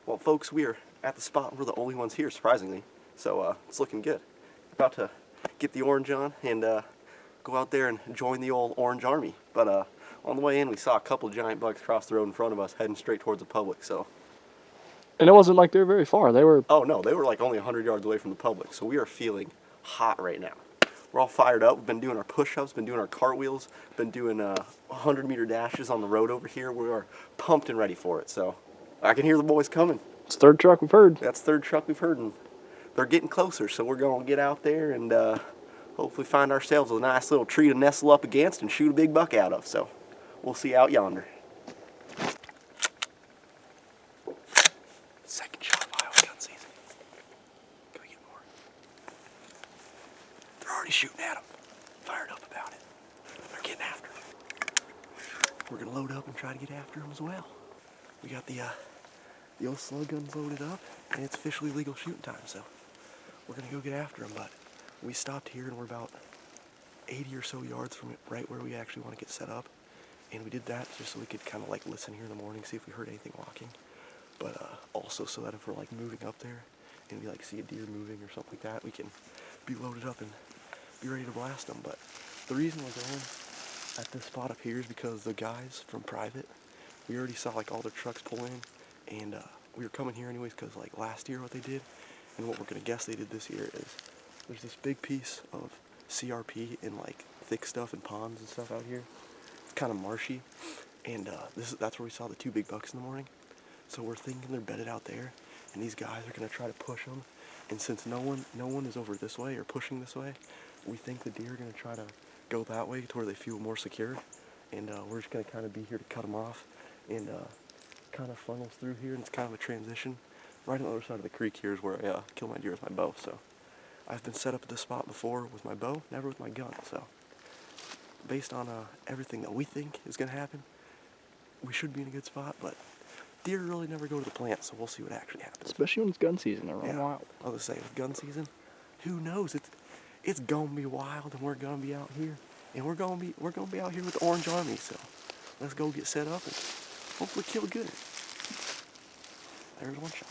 Well, folks, we are at the spot. We're the only ones here, surprisingly. So it's looking good. About to get the orange on and go out there and join the old Orange Army. But on the way in, we saw a couple giant bucks cross the road in front of us, heading straight towards the public. So. And it wasn't like they were very far. They were. Oh no, they were like only 100 yards away from the public. So we are feeling hot right now. We're all fired up. We've been doing our push-ups, been doing our cartwheels, been doing 100-meter dashes on the road over here. We are pumped and ready for it. So I can hear the boys coming. It's the third truck we've heard. That's the third truck we've heard, and they're getting closer. So we're going to get out there and hopefully find ourselves a nice little tree to nestle up against and shoot a big buck out of. So we'll see you out yonder. Second shot of Iowa gun season. Can we get more? They're already shooting at them. Fired up about it. They're getting after them. We're going to load up and try to get after them as well. We got the old slug guns loaded up, and it's officially legal shooting time, so we're going to go get after them. But we stopped here, and we're about 80 or so yards from it, right where we actually want to get set up. And we did that just so we could kind of like listen here in the morning, see if we heard anything walking. But also so that if we're like moving up there and we like see a deer moving or something like that, we can be loaded up and be ready to blast them. But the reason we're going at this spot up here is because the guys from Private, we already saw like all their trucks pull in, and we were coming here anyways because like last year what they did and what we're gonna guess they did this year is there's this big piece of CRP and like thick stuff and ponds and stuff out here. It's kind of marshy, and that's where we saw the two big bucks in the morning. So we're thinking they're bedded out there, and these guys are gonna try to push them. And since no one is over this way or pushing this way, we think the deer are gonna try to go that way to where they feel more secure. And we're just gonna kind of be here to cut them off, and kind of funnels through here, and it's kind of a transition. Right on the other side of the creek here is where I kill my deer with my bow. So I've been set up at this spot before with my bow, never with my gun. So based on everything that we think is gonna happen, we should be in a good spot. But deer really never go to the plant, so we'll see what actually happens. Especially when it's gun season, they're running wild. I was gonna say, with gun season, who knows? It's gonna be wild, and we're gonna be out here, and we're gonna be out here with the Orange Army. So let's go get set up and hopefully kill good. There's one shot.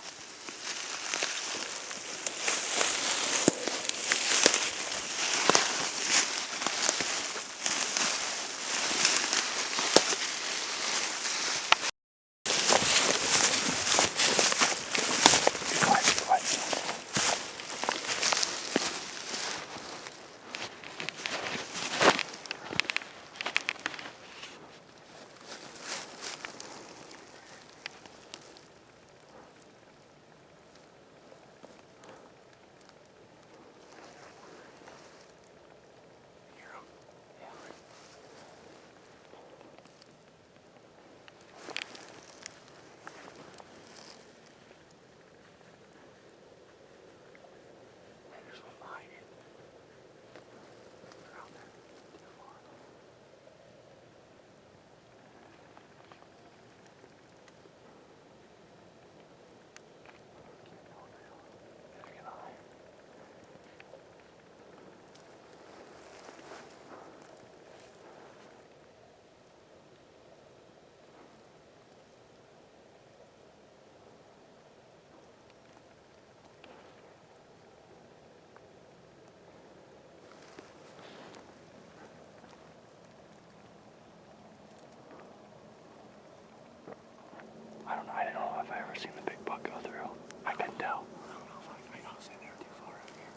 I don't know if I ever seen the big buck go through. I couldn't tell. I don't know if I honestly they were too far out here.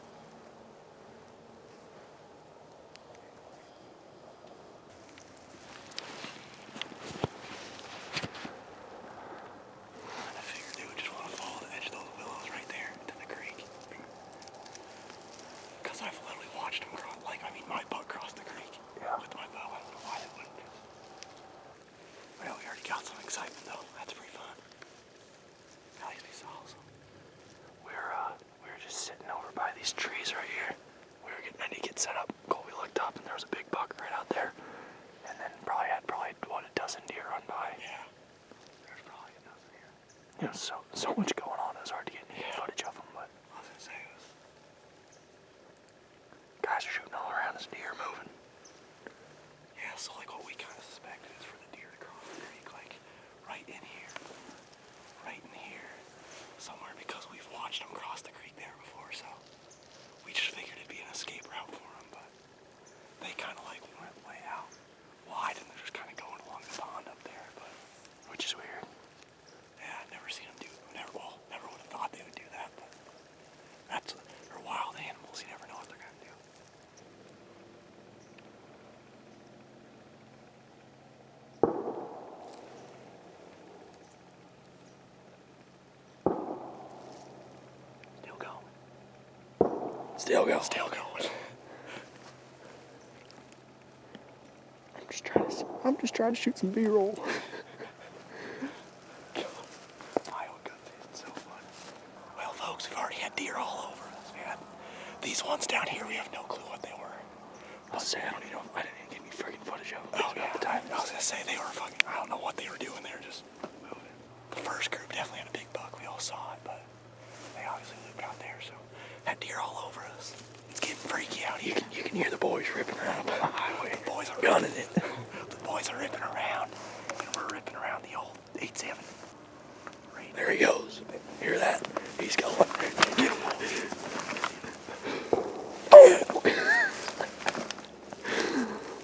I figured they would just want to follow the edge of those willows right there to the creek. Because I've literally watched them cross, my buck crossed the creek with my bow. I don't know why they wouldn't just. Well, we already got some excitement though. That's pretty fun. At least we saw some. We were just sitting over by these trees right here. We were getting ready to get set up. Colby looked up and there was a big buck right out there. And then probably what, a dozen deer run by. Yeah. There's probably a dozen deer. Yeah, so much going on. It was hard to get any footage of them, but I was gonna say it was. Guys are shooting all around. This deer moving. Yeah, so like what we kind of suspected is for the deer to cross the creek, like right in here, Still going. Still going. I'm just trying to shoot some B-roll. Iowa gun season's so fun. Well, folks, we've already had deer all over us, man. These ones down here, we have no clue what they were. I didn't even get any freaking footage of them. Oh, yeah. I was gonna say they were fucking. I don't know what they were doing. They were just moving. The first group definitely had a big buck. We all saw it, but they obviously lived out there, so had deer all over us. It's getting freaky out here. You can hear the boys ripping around on the highway. The boys are gunning it. The boys are ripping around, and we're ripping around the old 8-7. Right. There he goes. Hear that? He's going. Get him.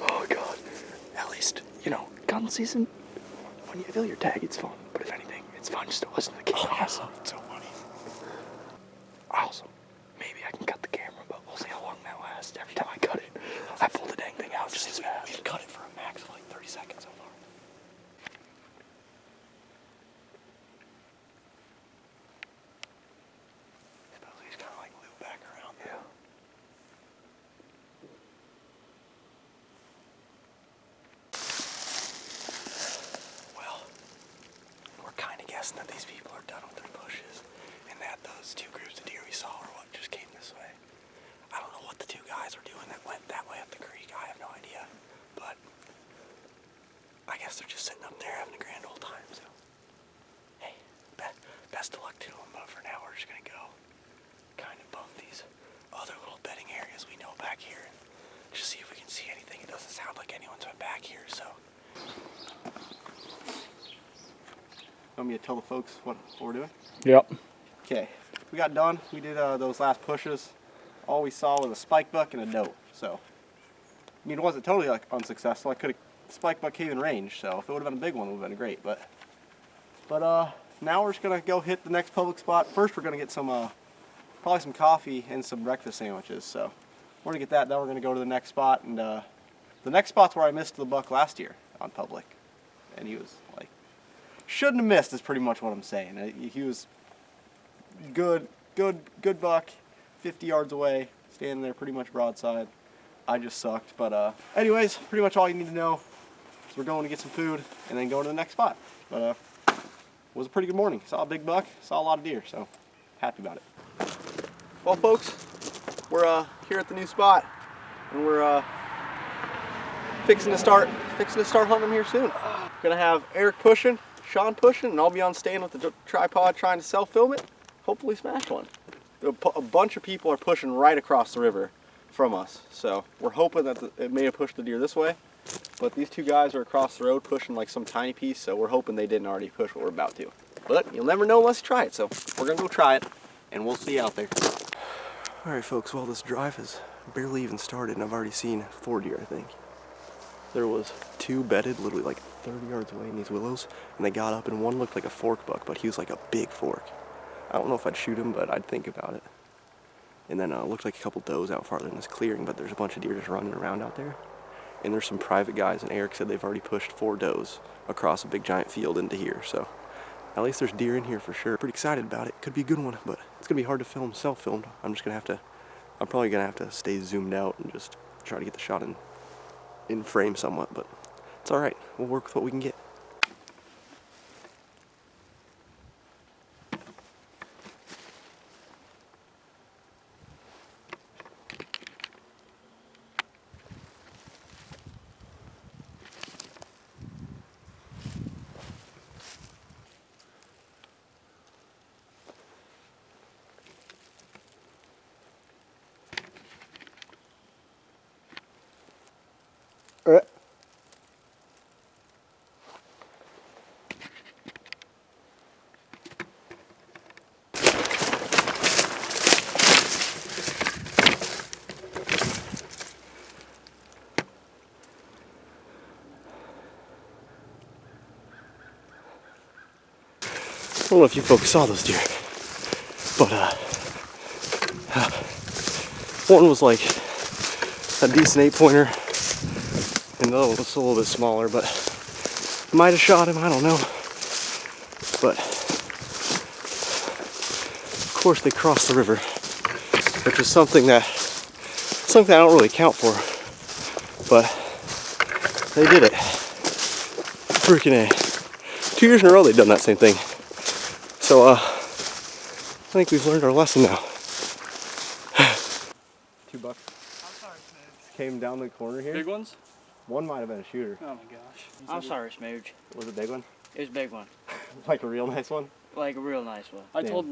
Oh God. At least, gun season, when you feel your tag, it's fun. But if anything, it's fun just to listen to the chaos. Oh, it's so funny. Awesome. Maybe I can cut the camera, but we'll see how long that lasts. Every time I cut it, I pull the dang thing out just as fast. We've cut it for a max of like 30 seconds so far. Suppose he's kind of like loop back around. Yeah. Well, we're kind of guessing that these people are done with their pushes, and that those two groups of deer we saw are what just came this way. I don't know what the two guys were doing that went that way up the creek. I have no idea, but I guess they're just sitting up there having a grand old time. So, hey, best of luck to them. But for now, we're just gonna go kind of bump these other little bedding areas we know back here, and just see if we can see anything. It doesn't sound like anyone's been back here, so. Want me to tell the folks what we're doing? Yep. Okay, we got done. We did those last pushes. All we saw was a spike buck and a doe. So, I mean, it wasn't totally like unsuccessful. I could have spike buck came in range. So if it would have been a big one, it would have been great. But now we're just gonna go hit the next public spot. First, we're gonna get some probably some coffee and some breakfast sandwiches. So we're gonna get that. Then we're gonna go to the next spot, and the next spot's where I missed the buck last year on public, and he was like, shouldn't have missed. Is pretty much what I'm saying. He was good buck, 50 yards away, standing there pretty much broadside. I just sucked. But anyways, pretty much all you need to know is we're going to get some food and then go to the next spot. But it was a pretty good morning. Saw a big buck, saw a lot of deer, so happy about it. Well, folks, we're here at the new spot, and we're fixing to start hunting them here soon. Gonna have Eric pushing, Sean pushing, and I'll be on stand with the tripod trying to self-film it. Hopefully smash one. A bunch of people are pushing right across the river from us, so we're hoping that it may have pushed the deer this way, but these two guys are across the road pushing like some tiny piece, so we're hoping they didn't already push what we're about to. But you'll never know unless you try it, so we're gonna go try it, and we'll see you out there. Alright folks, well this drive has barely even started, and I've already seen 4 deer, I think. There was 2 bedded literally like 30 yards away in these willows, and they got up, and one looked like a fork buck, but he was like a big fork. I don't know if I'd shoot him, but I'd think about it. And then it looked like a couple does out farther in this clearing, but there's a bunch of deer just running around out there. And there's some private guys, and Eric said they've already pushed 4 does across a big giant field into here, so at least there's deer in here for sure. Pretty excited about it. Could be a good one, but it's gonna be hard to film self-filmed. I'm probably gonna have to stay zoomed out and just try to get the shot in frame somewhat, but it's alright. We'll work with what we can get. I don't know if you folks saw those deer, but one was like a decent 8-pointer, and the other one was a little bit smaller, but might have shot him, I don't know. But of course they crossed the river which is something I don't really count for, but they did it. Freaking A. 2 years in a row they've done that same thing. So I think we've learned our lesson now. $2. Came down the corner here. Big ones? One might have been a shooter. Oh my gosh. I'm sorry, Smooge. Was it a big one? It was a big one. Like a real nice one? Like a real nice one. I told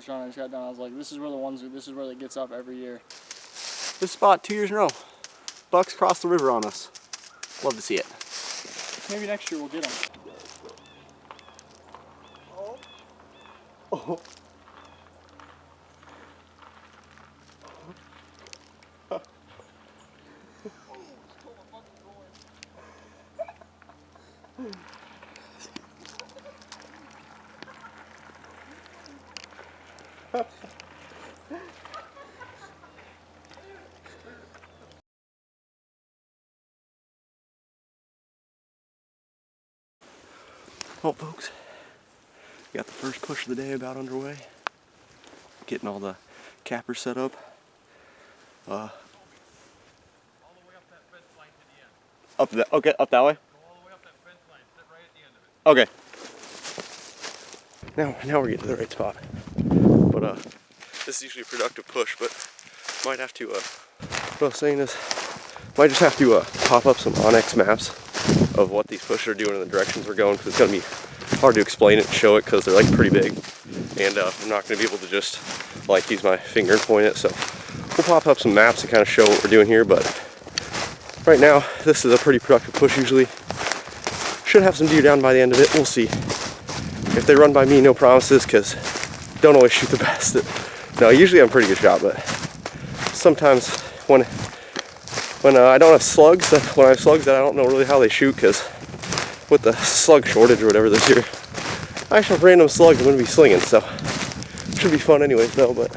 Sean, I just got down, I was like, this is where it gets up every year. This spot 2 years in a row. Bucks crossed the river on us. Love to see it. Maybe next year we'll get them. Oh. Well, folks, got the first push of the day about underway. Getting all the cappers set up. All the way up that fence line to the end. Up that way? Go all the way up that fence line, sit right at the end of it. Okay. Now we're getting to the right spot. But this is usually a productive push, but might have to what I was saying is might just have to pop up some Onyx maps of what these pushes are doing and the directions we're going, because it's going to be hard to explain it and show it because they're like pretty big, and I'm not going to be able to just like use my finger and point it. So we'll pop up some maps to kind of show what we're doing here, but right now this is a pretty productive push. Usually should have some deer down by the end of it. We'll see. If they run by me, no promises, because don't always shoot the best. No, usually I'm a pretty good shot, but sometimes when I don't have slugs, when I have slugs, I don't know really how they shoot, because with the slug shortage or whatever this year, I actually have random slugs I'm going to be slinging, so should be fun anyways though. But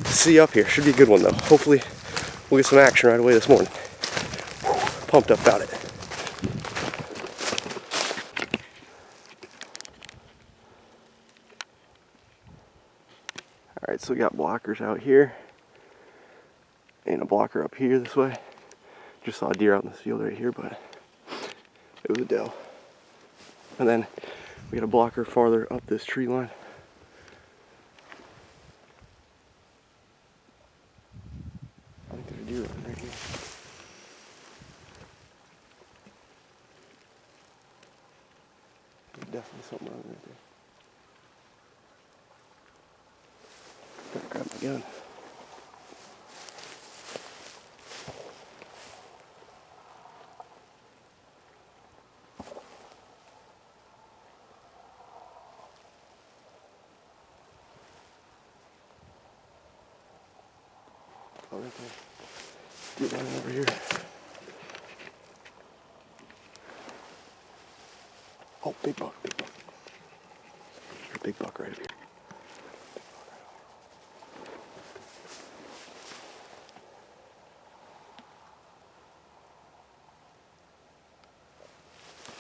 see up here, should be a good one though. Hopefully we'll get some action right away this morning. Pumped up about it. Alright, so we got blockers out here and a blocker up here this way. Just saw a deer out in this field right here, but it was a doe. And then we got a blocker farther up this tree line. I think there's a deer running right here. There's definitely something running right there. Better grab my gun. Oh, right there. Deer running over here. Oh, big buck, big buck. There's a big buck right up here.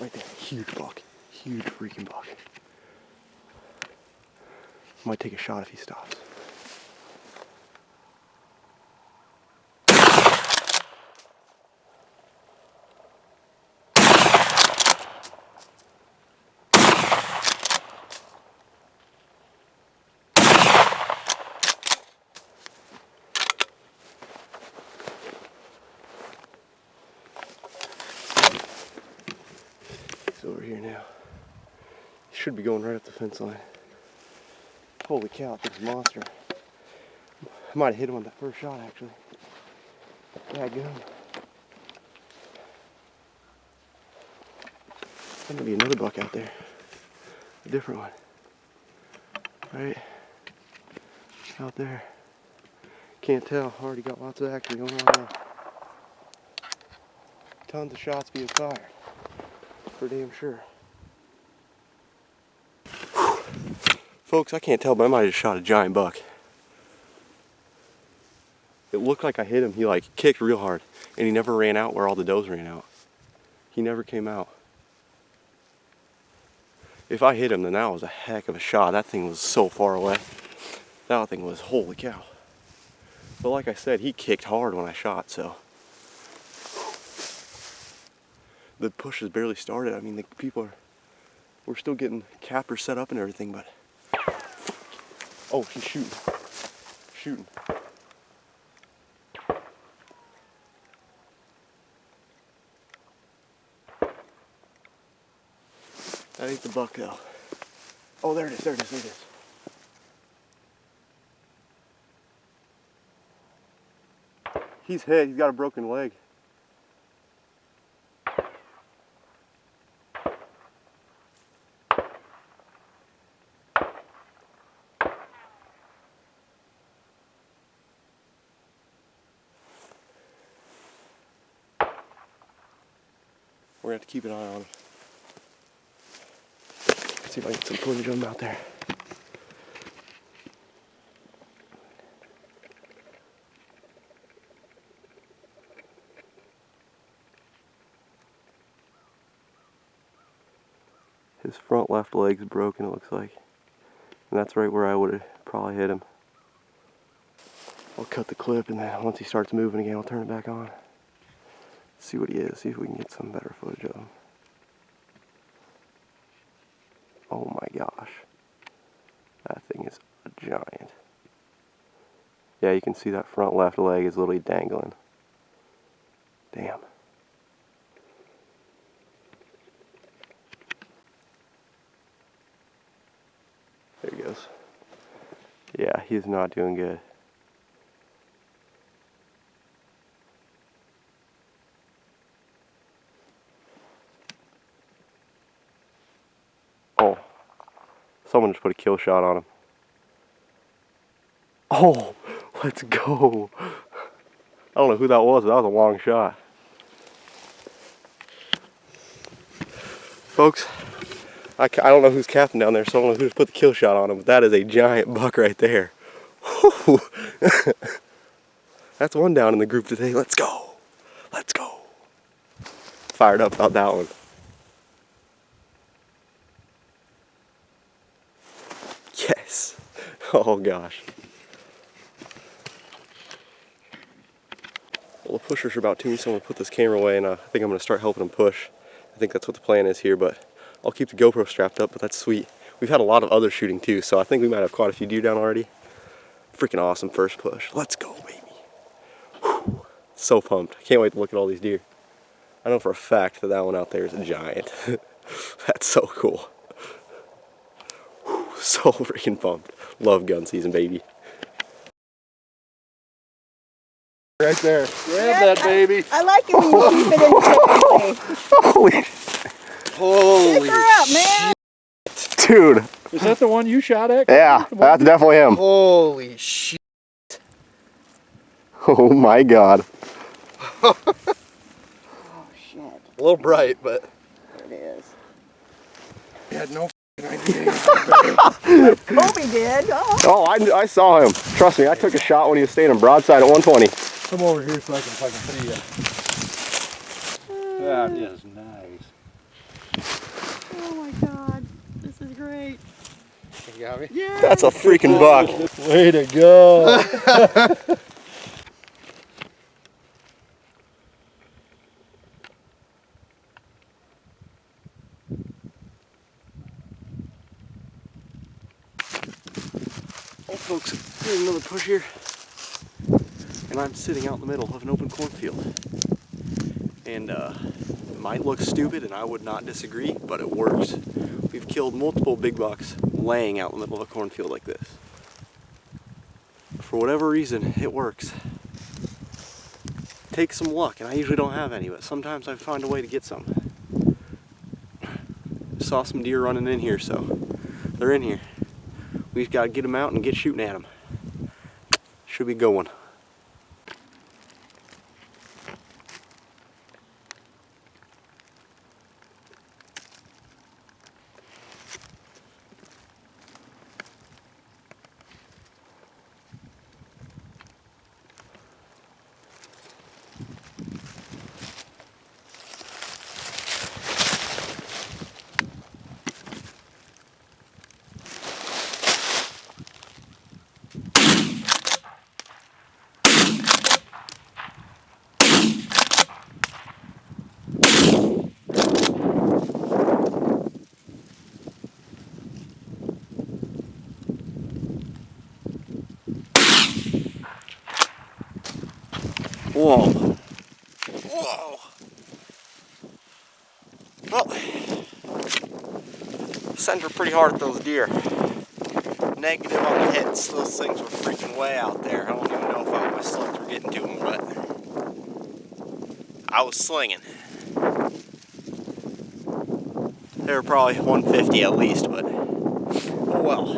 Right there, huge buck. Huge freaking buck. Might take a shot if he stops. He's over here now. He should be going right up the fence line. Holy cow, this monster. I might have hit him on that first shot actually. Yeah, good. There's gonna be another buck out there. A different one. Right out there. Can't tell. Already got lots of action going on now. Tons of shots being fired. For damn sure. Folks, I can't tell, but I might have just shot a giant buck. It looked like I hit him. He like kicked real hard, and he never ran out where all the does ran out. He never came out. If I hit him, then that was a heck of a shot. That thing was so far away. That thing was, holy cow. But like I said, he kicked hard when I shot, so. The push has barely started. I mean, the people are, we're still getting captors set up and everything, but. Oh, he's shooting. Shooting. That ain't the buck though. Oh, there it is, there it is, there it is. He's hit, he's got a broken leg. We're gonna have to keep an eye on him. See if I can get some footage of him out there. His front left leg's broken, it looks like. And that's right where I would have probably hit him. I'll cut the clip, and then once he starts moving again, I'll turn it back on. See what he is, see if we can get some better footage of him. Oh my gosh. That thing is a giant. Yeah, you can see that front left leg is literally dangling. Damn. There he goes. Yeah, he's not doing good. Oh. Someone just put a kill shot on him. Oh, let's go. I don't know who that was, but that was a long shot. Folks, I don't know who's captain down there, so I don't know who just put the kill shot on him, but that is a giant buck right there. That's one down in the group today. Let's go. Let's go. Fired up about that one. Yes. Oh gosh. Well, the pushers are about tuned, so I'm going to put this camera away, and I think I'm going to start helping them push. I think that's what the plan is here, but I'll keep the GoPro strapped up, but that's sweet. We've had a lot of other shooting too, so I think we might have quite a few deer down already. Freaking awesome first push. Let's go, baby. Whew. So pumped. I can't wait to look at all these deer. I know for a fact that that one out there is a giant. That's so cool. Whew. So freaking pumped. Love gun season, baby. Right there. Grab that, baby. I like it when you keep it in the family. Holy Pick her up, man. dude. Is that the one you shot at? Yeah, that's definitely him. Holy shit. Oh my god. Oh, shit. A little bright, but There it is. I had no idea. Kobe did. Oh. oh, I saw him. Trust me, I took a shot when he was standing broadside at 120. Come over here so I can see you. That is nice. Oh my god. This is great. You got me? Yeah. That's a freaking buck. Way to go. Well, folks, here's another push here. And I'm sitting out in the middle of an open cornfield. And it might look stupid, and I would not disagree, but it works. We've killed multiple big bucks laying out in the middle of a cornfield like this. For whatever reason, it works. It takes some luck, and I usually don't have any, but sometimes I find a way to get some. Saw some deer running in here, so they're in here. We've got to get them out and get shooting at them. Should be going. Whoa. Whoa. Well, sent her pretty hard at those deer. Negative on the hits. Those things were freaking way out there. I don't even know if all my slugs were getting to them, but I was slinging. They were probably 150 at least, but oh well.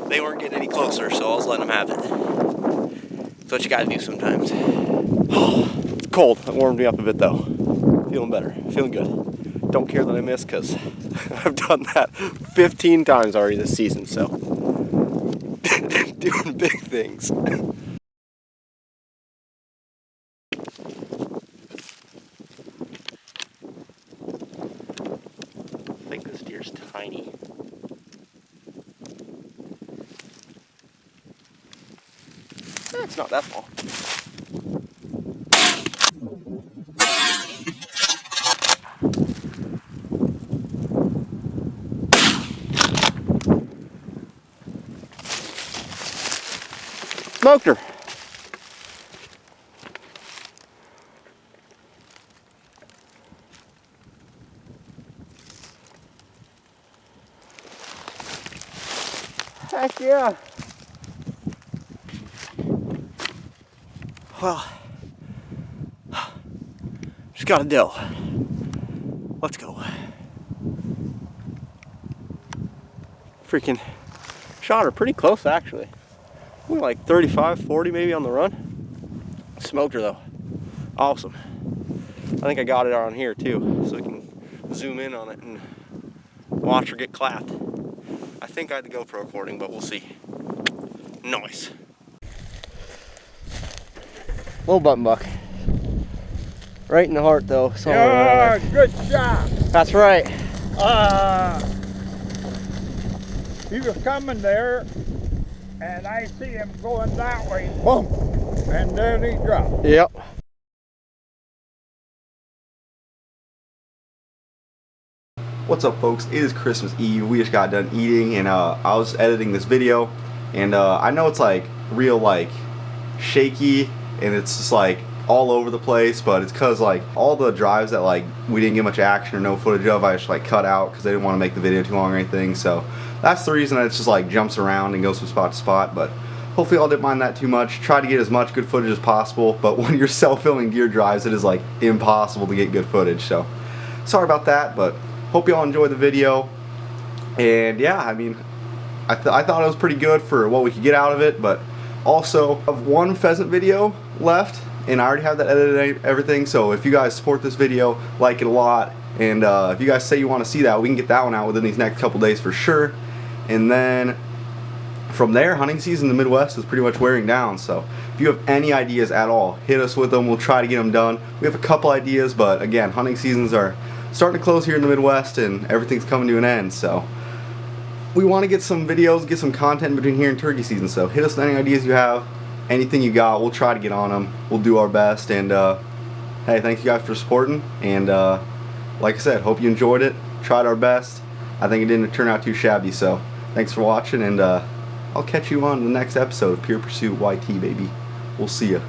They weren't getting any closer, so I was letting them have it. That's what you gotta do sometimes. It's cold. It warmed me up a bit though. Feeling better. Feeling good. Don't care that I missed because I've done that 15 times already this season, so doing big things. I think this deer's tiny. It's not that small. Smoked her. Heck yeah. Well, just got a doe. Let's go. Freaking shot her pretty close actually. Like 35, 40 maybe on the run. Smoked her though. Awesome. I think I got it on here too, so we can zoom in on it and watch her get clapped. I think I had the GoPro recording, but we'll see. Nice. Little button buck. Right in the heart though. Yeah, good shot. That's right. He was coming there, and I see him going that way, boom, and then he dropped. Yep. What's up folks, it is Christmas Eve. We just got done eating and I was editing this video and I know it's like real like shaky and it's just like all over the place, but it's cause like all the drives that like we didn't get much action or no footage of, I just like cut out because I didn't want to make the video too long or anything. So that's the reason that it's just like jumps around and goes from spot to spot, but hopefully y'all didn't mind that too much. Try to get as much good footage as possible, but when you're self-filming deer drives, it is like impossible to get good footage. So sorry about that, but hope y'all enjoyed the video. And yeah, I mean, I thought it was pretty good for what we could get out of it, but also of one pheasant video left, and I already have that edited and everything, so if you guys support this video, like it a lot, and if you guys say you want to see that, we can get that one out within these next couple days for sure. And then from there, hunting season in the Midwest is pretty much wearing down, so if you have any ideas at all, hit us with them. We'll try to get them done. We have a couple ideas, but again, hunting seasons are starting to close here in the Midwest and everything's coming to an end, so we want to get some videos, get some content between here and turkey season. So hit us with any ideas you have, anything you got, we'll try to get on them. We'll do our best, and hey, thank you guys for supporting, and like I said, hope you enjoyed it. Tried our best. I think it didn't turn out too shabby, so thanks for watching, and I'll catch you on the next episode of Pure Pursuit YT, baby. We'll see ya.